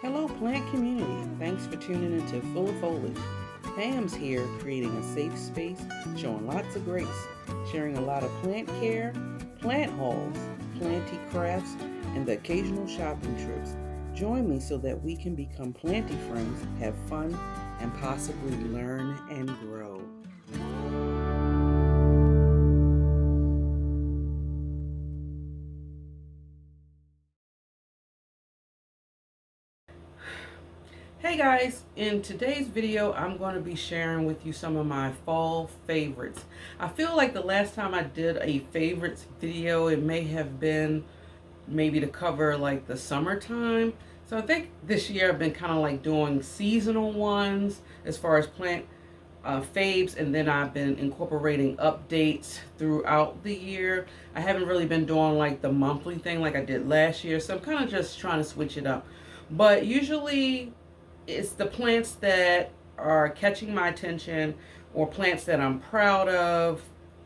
Hello plant community, thanks for tuning into Full of Foliage. Pam's here creating a safe space, showing lots of grace, sharing a lot of plant care, plant hauls, planty crafts, and the occasional shopping trips. Join me so that we can become planty friends, have fun, and possibly learn and grow. Hey guys, in today's video I'm going to be sharing with you some of my fall favorites. I feel like the last time I did a favorites video it may have been maybe to cover like the summertime. So I think this year I've been kind of like doing seasonal ones as far as plant faves, and then I've been incorporating updates throughout the year. I haven't really been doing like the monthly thing like I did last year, so I'm kind of just trying to switch it up. But usually it's the plants that are catching my attention or plants that I'm proud of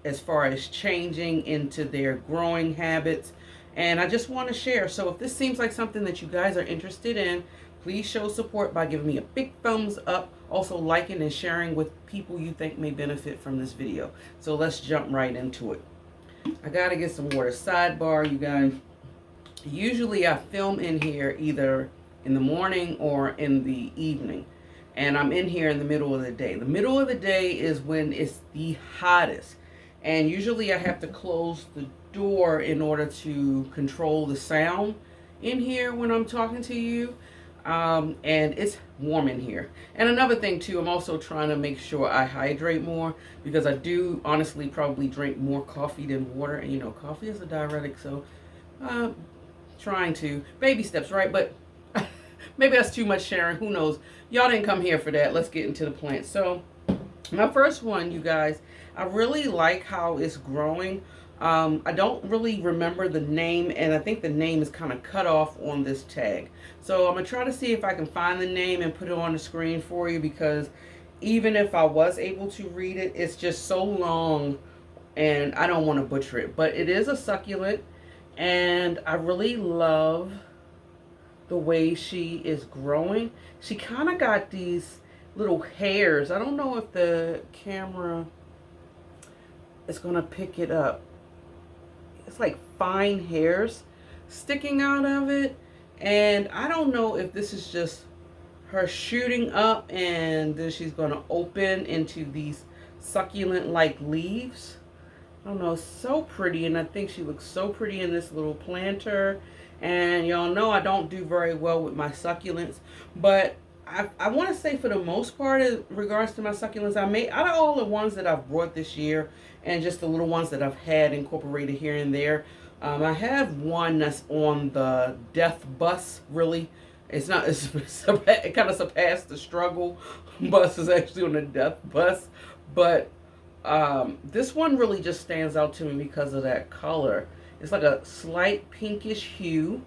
as far as changing into their growing habits, and I just want to share. So if this seems like something that you guys are interested in, please show support by giving me a big thumbs up, also liking and sharing with people you think may benefit from this video. So let's jump right into it. I gotta get some water. Sidebar, you guys, usually I film in here either in the morning or in the evening, and I'm in here in the middle of the day. The middle of the day is when it's the hottest, and usually I have to close the door in order to control the sound in here when I'm talking to you, and it's warm in here. And another thing too, I'm also trying to make sure I hydrate more, because I do honestly probably drink more coffee than water, and you know coffee is a diuretic, so trying to baby steps, right? But maybe that's too much sharing. Who knows? Y'all didn't come here for that. Let's get into the plant. So my first one, you guys, I really like how it's growing. I don't really remember the name, and I think the name is kind of cut off on this tag. So I'm going to try to see if I can find the name and put it on the screen for you, because even if I was able to read it, it's just so long and I don't want to butcher it. But it is a succulent, and I really love the way she is growing. She kind of got these little hairs. I don't know if the camera is going to pick it up. It's like fine hairs sticking out of it. And I don't know if this is just her shooting up and then she's going to open into these succulent-like leaves. I don't know, it's so pretty, and I think she looks so pretty in this little planter. And y'all know I don't do very well with my succulents, but I want to say for the most part in regards to my succulents, I made out of all the ones that I've brought this year and just the little ones that I've had incorporated here and there, I have one that's on the death bus. Really, it's not, it kind of surpassed the struggle bus. Is actually on the death bus, but this one really just stands out to me because of that color. It's like a slight pinkish hue,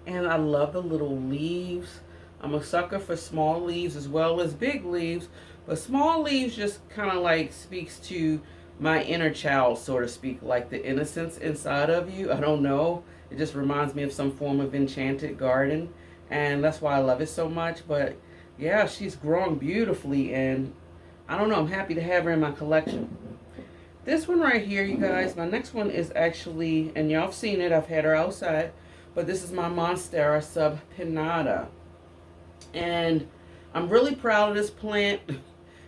and I love the little leaves. I'm a sucker for small leaves as well as big leaves, but small leaves just kind of like speaks to my inner child, so to speak, like the innocence inside of you. I don't know. It just reminds me of some form of enchanted garden, and that's why I love it so much. But yeah, she's growing beautifully, and I don't know, I'm happy to have her in my collection. This one right here, you guys, my next one is actually, and y'all have seen it, I've had her outside, but this is my Monstera subpinnata. And I'm really proud of this plant.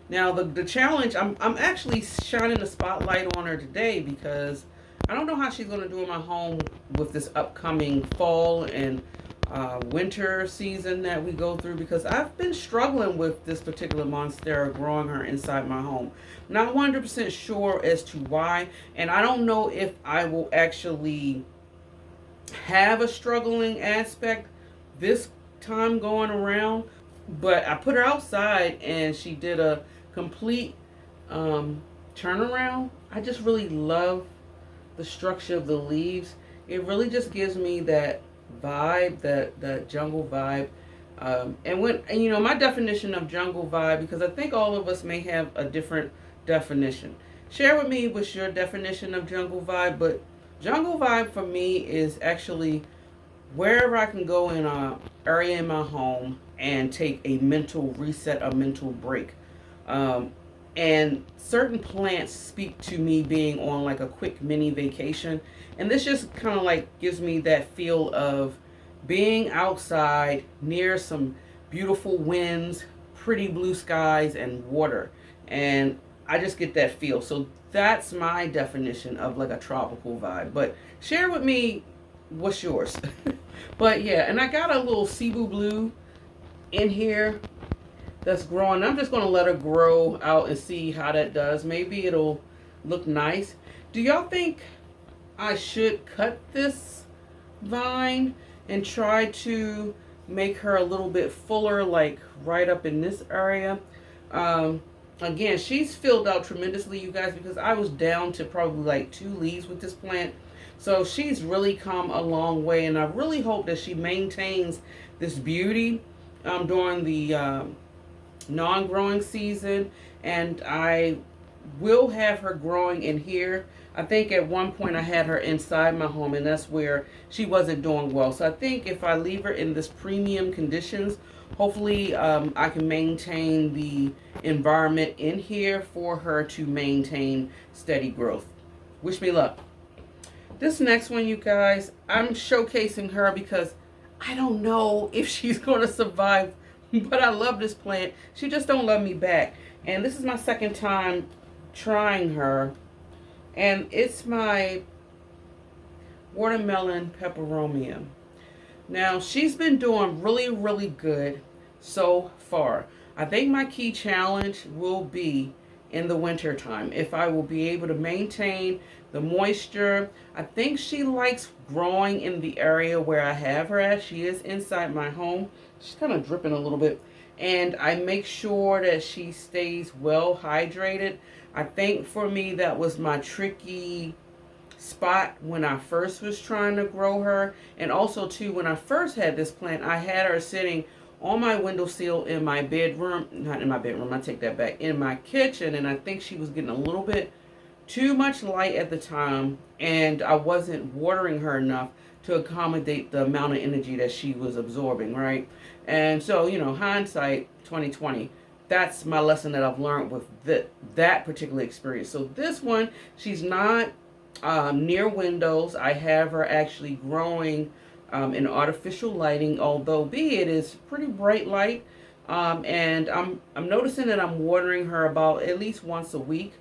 Now, the challenge, I'm actually shining the spotlight on her today because I don't know how she's going to do in my home with this upcoming fall and winter season that we go through, because I've been struggling with this particular Monstera, growing her inside my home. Not 100% sure as to why, and I don't know if I will actually have a struggling aspect this time going around, but I put her outside and she did a complete turnaround. I just really love the structure of the leaves. It really just gives me that vibe, that jungle vibe, and you know, my definition of jungle vibe, because I think all of us may have a different definition. Share with me what's your definition of jungle vibe. But jungle vibe for me is actually wherever I can go in a area in my home and take a mental reset, a mental break. Um, and certain plants speak to me being on like a quick mini vacation. And this just kind of like gives me that feel of being outside near some beautiful winds, pretty blue skies, and water. And I just get that feel. So that's my definition of like a tropical vibe. But share with me what's yours. But yeah, and I got a little Cebu blue in here that's growing. I'm just going to let her grow out and see how that does. Maybe it'll look nice. Do y'all think I should cut this vine and try to make her a little bit fuller, like right up in this area? Um, Again, she's filled out tremendously, you guys, because I was down to probably like 2 leaves with this plant. So she's really come a long way, and I really hope that she maintains this beauty during the non-growing season. And I will have her growing in here. I think at one point I had her inside my home, and that's where she wasn't doing well. So I think if I leave her in this premium conditions, hopefully I can maintain the environment in here for her to maintain steady growth. Wish me luck. This next one, you guys, I'm showcasing her because I don't know if she's going to survive, but I love this plant. She just don't love me back. And this is my second time trying her. And it's my watermelon peperomia. Now, she's been doing really, really good so far. I think my key challenge will be in the winter time, if I will be able to maintain the moisture. I think she likes growing in the area where I have her at. She is inside my home. She's kind of dripping a little bit. And I make sure that she stays well hydrated. I think for me that was my tricky spot when I first was trying to grow her. And also too, when I first had this plant, I had her sitting on my windowsill in my bedroom. Not in my bedroom, I take that back, in my kitchen. And I think she was getting a little bit too much light at the time, and I wasn't watering her enough to accommodate the amount of energy that she was absorbing, right? And so, you know, hindsight 2020, that's my lesson that I've learned with that particular experience. So this one, she's not near windows. I have her actually growing in artificial lighting, although it is pretty bright light. And I'm noticing that I'm watering her about at least once a week.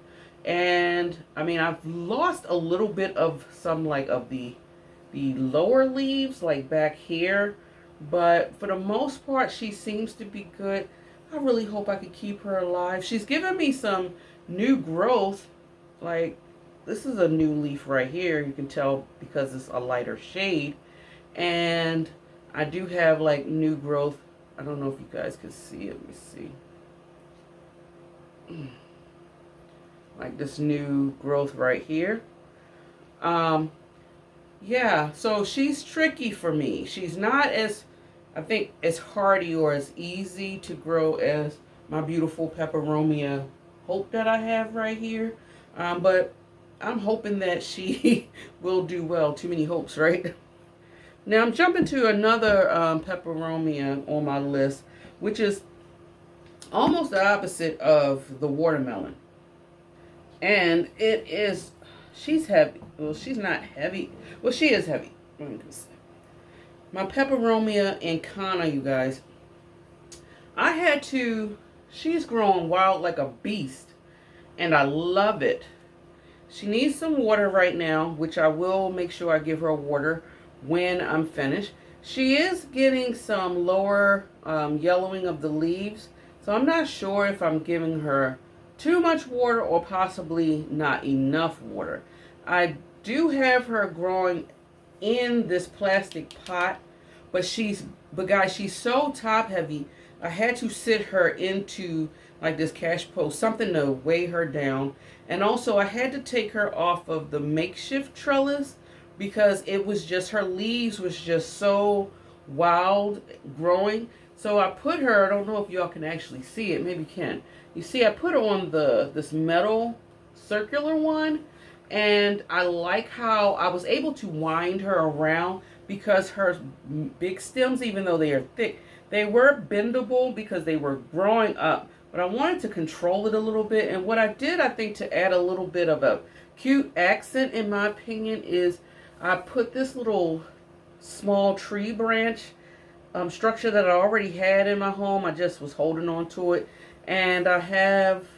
And I mean, I've lost a little bit of some like of the lower leaves, like back here, but for the most part she seems to be good. I really hope I could keep her alive. She's given me some new growth. Like, this is a new leaf right here, you can tell because it's a lighter shade. And I do have like new growth. I don't know if you guys can see it. Let me see. Like this new growth right here. Yeah, so she's tricky for me. She's not as, I think, as hardy or as easy to grow as my beautiful peperomia hope that I have right here. But I'm hoping that she will do well. Too many hopes, right? Now I'm jumping to another peperomia on my list, which is almost the opposite of the watermelon. And it is, she's heavy. Well, she's not heavy. Well, she is heavy. Let me just say. My Peperomia incana, you guys. I had to, she's growing wild like a beast. And I love it. She needs some water right now, which I will make sure I give her water when I'm finished. She is getting some lower yellowing of the leaves. So I'm not sure if I'm giving her too much water or possibly not enough water. I do have her growing in this plastic pot, but guys, she's so top heavy. I had to sit her into like this cash post, something to weigh her down. And also I had to take her off of the makeshift trellis because it was just, her leaves was just so wild growing. So I put her, I don't know if y'all can actually see it, maybe you can. You see, I put her on this metal circular one, and I like how I was able to wind her around because her big stems, even though they are thick, they were bendable because they were growing up. But I wanted to control it a little bit. And what I did, I think, to add a little bit of a cute accent, in my opinion, is I put this little small tree branch structure that I already had in my home. I just was holding on to it. And I have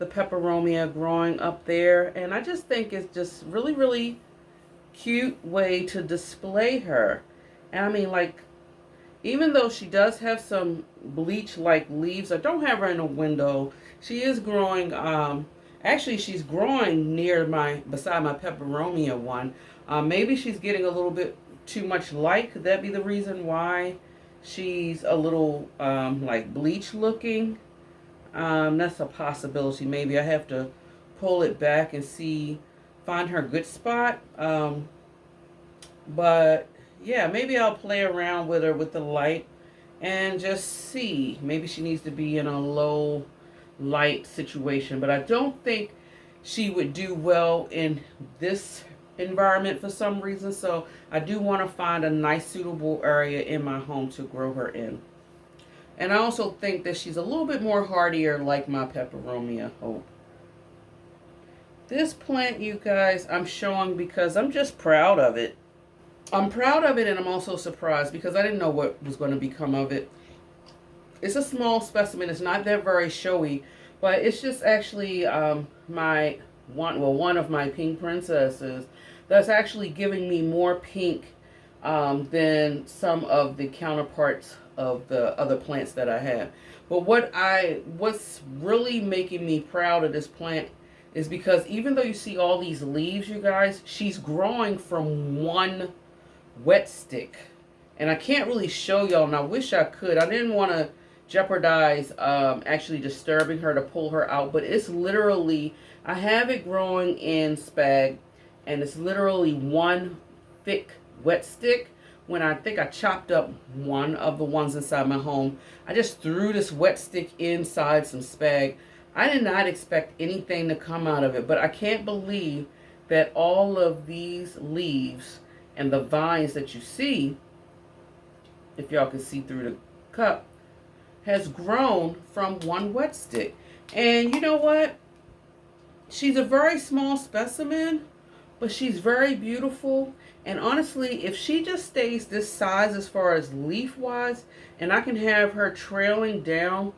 the Peperomia growing up there. And I just think it's just really, really cute way to display her. And I mean, like, even though she does have some bleach-like leaves, I don't have her in a window. She is growing, actually she's growing beside my Peperomia one. Maybe she's getting a little bit too much light. Could that be the reason why she's a little, like bleach looking? That's a possibility. Maybe I have to pull it back and find her good spot. But yeah, maybe I'll play around with her with the light and just see. Maybe she needs to be in a low light situation, but I don't think she would do well in this environment for some reason. So I do want to find a nice suitable area in my home to grow her in. And I also think that she's a little bit more hardier, like my Peperomia Hope. This plant, you guys, I'm showing because I'm just proud of it. I'm proud of it, and I'm also surprised because I didn't know what was going to become of it. It's a small specimen. It's not that very showy, but it's just actually one of my pink princesses that's actually giving me more pink than some of the counterparts of the other plants that I have. But what's really making me proud of this plant is because even though you see all these leaves, you guys, she's growing from one wet stick. And I can't really show y'all, and I wish I could. I didn't want to jeopardize actually disturbing her to pull her out, but it's literally, I have it growing in spag, and it's literally one thick wet stick. When I think I chopped up one of the ones inside my home, I just threw this wet stick inside some spag. I did not expect anything to come out of it, but I can't believe that all of these leaves and the vines that you see, if y'all can see through the cup, has grown from one wet stick. And you know what? She's a very small specimen, but she's very beautiful. And honestly, if she just stays this size as far as leaf-wise, and I can have her trailing down,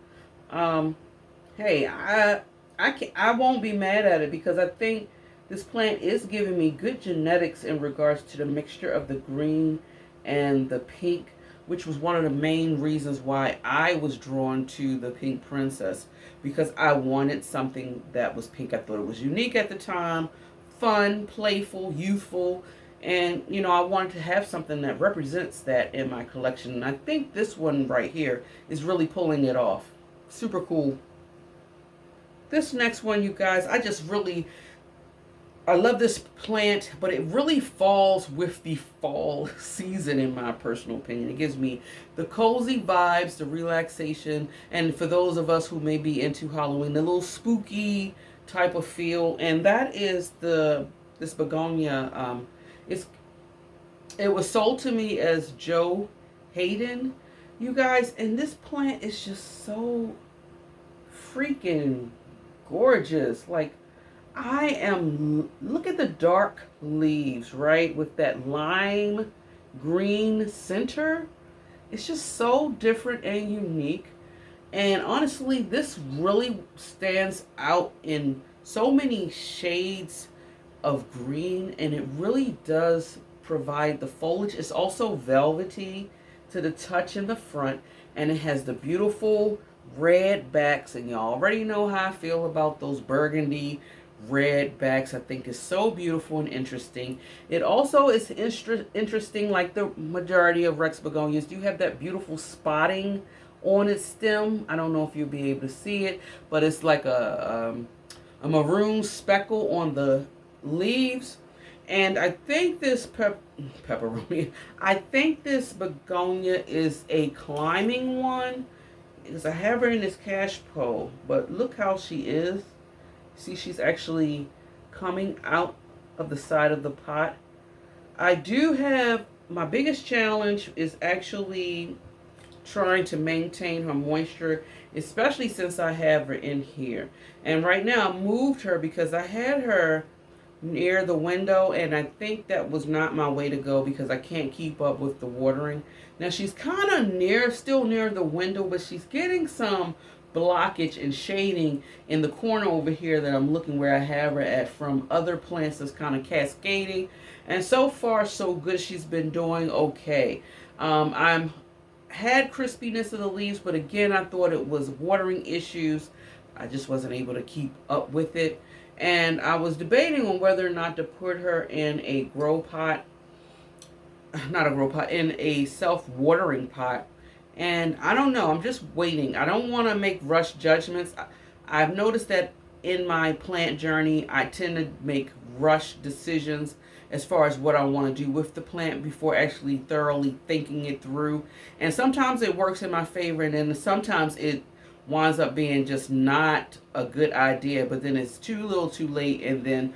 hey, I won't be mad at it, because I think this plant is giving me good genetics in regards to the mixture of the green and the pink, which was one of the main reasons why I was drawn to the pink princess, because I wanted something that was pink. I thought it was unique at the time, fun, playful, youthful, and you know, I wanted to have something that represents that in my collection. And I think this one right here is really pulling it off. Super cool. This next one, you guys, I love this plant, but it really falls with the fall season in my personal opinion. It gives me the cozy vibes, the relaxation, and for those of us who may be into Halloween, the little spooky type of feel. And that is this begonia. It was sold to me as Joe Hayden, you guys, and this plant is just so freaking gorgeous. Like, look at the dark leaves, right? With that lime green center. It's just so different and unique. And honestly, this really stands out in so many shades of green, and it really does provide the foliage. It's also velvety to the touch in the front, and it has the beautiful red backs, and y'all already know how I feel about those burgundy red backs. I think is so beautiful and interesting. It also is interesting, like the majority of Rex begonias, do have that beautiful spotting on its stem. I don't know if you'll be able to see it, but it's like a maroon speckle on the leaves. And I think this Peperomia, I think this begonia is a climbing one, because I have her in this cash pole, but look how she is. See, she's actually coming out of the side of the pot. I do have my biggest challenge is actually trying to maintain her moisture, especially since I have her in here. And right now I moved her because I had her near the window, and I think that was not my way to go because I can't keep up with the watering. Now she's kind of still near the window, but she's getting some blockage and shading in the corner over here that I'm looking where I have her at from other plants that's kind of cascading. And so far so good. She's been doing okay. I'm had crispiness of the leaves, but again I thought it was watering issues. I just wasn't able to keep up with it. And I was debating on whether or not to put her in a grow pot, not a grow pot, in a self-watering pot. And I don't know, I'm just waiting. I don't want to make rush judgments. I've noticed that in my plant journey, I tend to make rush decisions as far as what I want to do with the plant before actually thoroughly thinking it through. And sometimes it works in my favor, and then sometimes it winds up being just not a good idea, but then it's too little too late, and then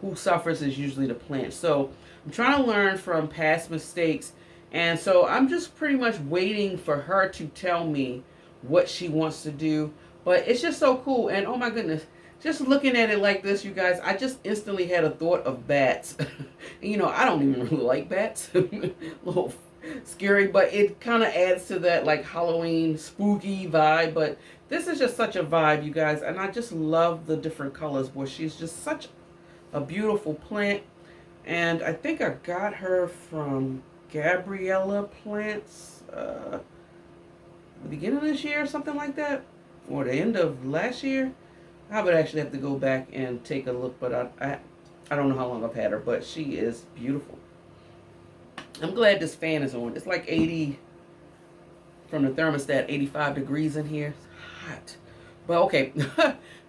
who suffers is usually the plant. So I'm trying to learn from past mistakes, and so I'm just pretty much waiting for her to tell me what she wants to do. But it's just so cool, and oh my goodness, just looking at it like this, you guys, I just instantly had a thought of bats. You know, I don't even really like bats. A little scary, but it kind of adds to that like Halloween spooky vibe. But this is just such a vibe, you guys, and I just love the different colors. Boy, she's just such a beautiful plant. And I think I got her from Gabriella Plants the beginning of this year or something like that, or the end of last year. I would actually have to go back and take a look, but I don't know how long I've had her, but she is beautiful. I'm glad this fan is on. It's like 80 from the thermostat, 85 degrees in here. It's hot. But okay,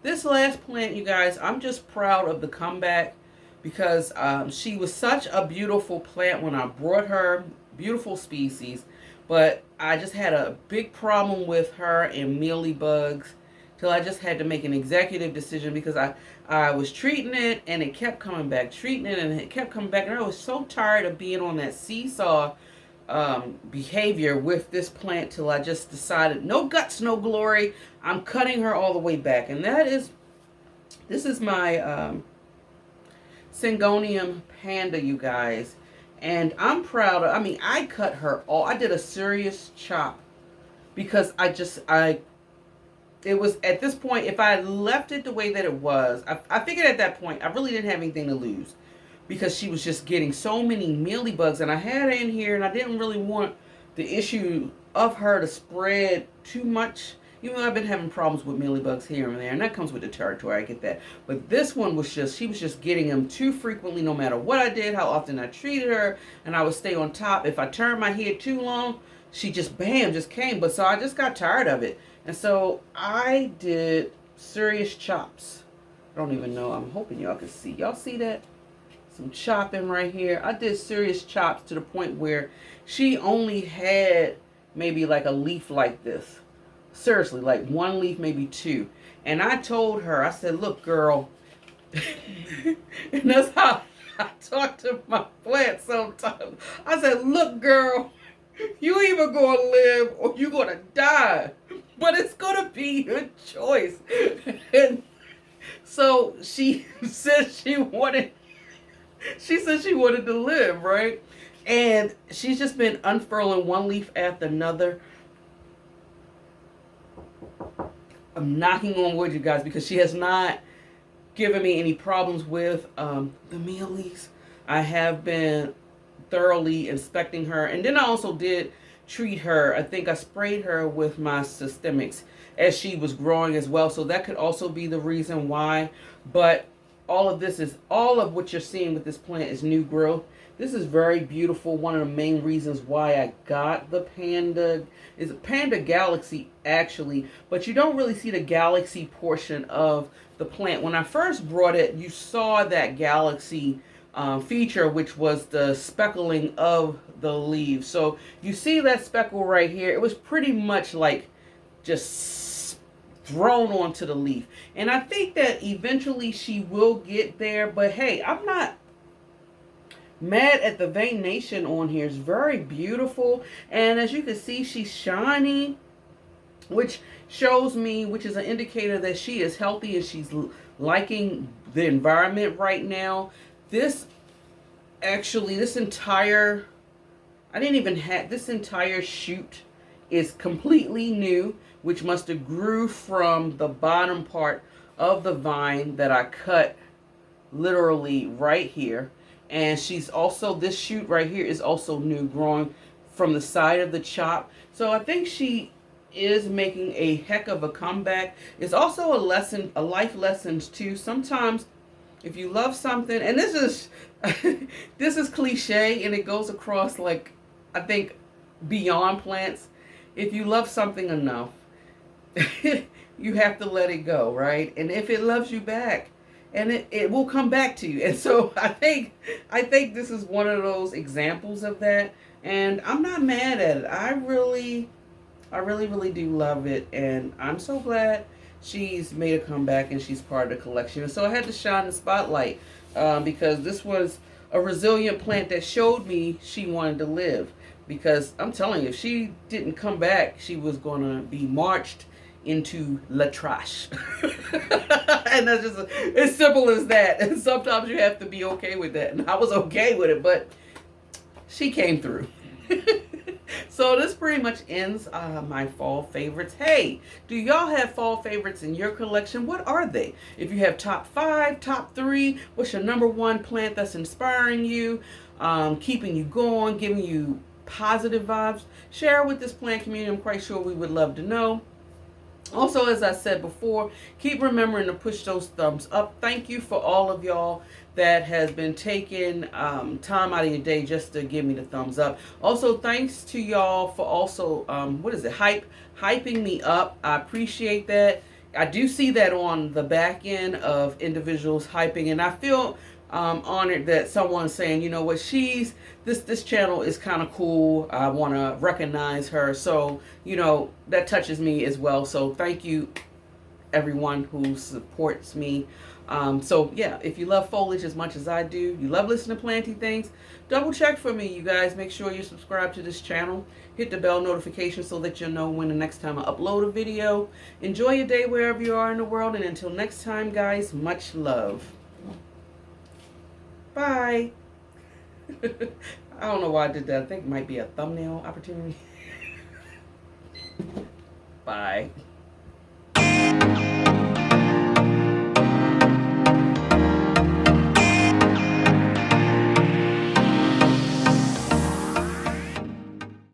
this last plant, you guys, I'm just proud of the comeback because she was such a beautiful plant when I brought her. Beautiful species, but I just had a big problem with her and mealybugs. Till I just had to make an executive decision because I was treating it and it kept coming back, treating it and it kept coming back. And I was so tired of being on that seesaw behavior with this plant till I just decided, no guts, no glory. I'm cutting her all the way back. And this is my Syngonium panda, you guys. And I'm proud of, I mean, I cut her all. I did a serious chop because it was at this point, if I left it the way that it was, I figured at that point, I really didn't have anything to lose because she was just getting so many mealybugs, and I had her in here, and I didn't really want the issue of her to spread too much. Even though I've been having problems with mealybugs here and there, and that comes with the territory, I get that. But this one was she was just getting them too frequently, no matter what I did, how often I treated her, and I would stay on top. If I turned my head too long, she just, bam, just came. But so I just got tired of it. And so I did serious chops. I don't even know. I'm hoping y'all can see. Y'all see that? Some chopping right here. I did serious chops to the point where she only had maybe like a leaf like this. Seriously, like one leaf, maybe two. And I told her, I said, look, girl. And that's how I talk to my plants sometimes. I said, look, girl. You either gonna live or you gonna die, but it's gonna be your choice. And so she said she wanted to live, right? And she's just been unfurling one leaf after another. I'm knocking on wood, you guys, because she has not given me any problems with the mealies. I have been thoroughly inspecting her, and then I also did treat her. I think I sprayed her with my systemics as she was growing as well, so that could also be the reason why. But all of what you're seeing with this plant is new growth. This is very beautiful. One of the main reasons why I got the panda is a panda galaxy, actually, but you don't really see the galaxy portion of the plant. When I first brought it, you saw that galaxy feature, which was the speckling of the leaves. So you see that speckle right here. It was pretty much like just thrown onto the leaf. And I think that eventually she will get there. But hey, I'm not mad at the veination on here. It's very beautiful. And as you can see, she's shiny, which shows me, which is an indicator that she is healthy and she's liking the environment right now. This actually, this entire, I didn't even have, this entire shoot is completely new, which must have grew from the bottom part of the vine that I cut literally right here. And she's also, this shoot right here is also new, growing from the side of the chop. So I think she is making a heck of a comeback. It's also a lesson, a life lesson too. Sometimes if you love something, and this is this is cliche and it goes across, like, I think beyond plants. If you love something enough, you have to let it go, right? And if it loves you back, and it will come back to you. And so I think this is one of those examples of that. And I'm not mad at it. I really do love it. And I'm so glad she's made a comeback and she's part of the collection. And so I had to shine the spotlight because this was a resilient plant that showed me she wanted to live. Because I'm telling you, if she didn't come back, she was going to be marched into la trash. And that's just as simple as that. And sometimes you have to be okay with that. And I was okay with it, but she came through. So this pretty much ends my fall favorites. Hey, do y'all have fall favorites in your collection? What are they? If you have top 5, top 3, what's your #1 plant that's inspiring you, keeping you going, giving you positive vibes? Share with this plant community. I'm quite sure we would love to know. Also, as I said before, keep remembering to push those thumbs up. Thank you for all of y'all that has been taking time out of your day just to give me the thumbs up. Also, thanks to y'all for also, hyping me up. I appreciate that. I do see that on the back end of individuals hyping, and I feel honored that someone's saying, you know what, this channel is kind of cool. I want to recognize her. So, you know, that touches me as well. So thank you, everyone who supports me. So yeah, if you love foliage as much as I do, you love listening to planty things, double check for me, you guys. Make sure you subscribe to this channel. Hit the bell notification so that you'll know when the next time I upload a video. Enjoy your day wherever you are in the world. And until next time, guys, much love. Bye. I don't know why I did that. I think it might be a thumbnail opportunity. Bye.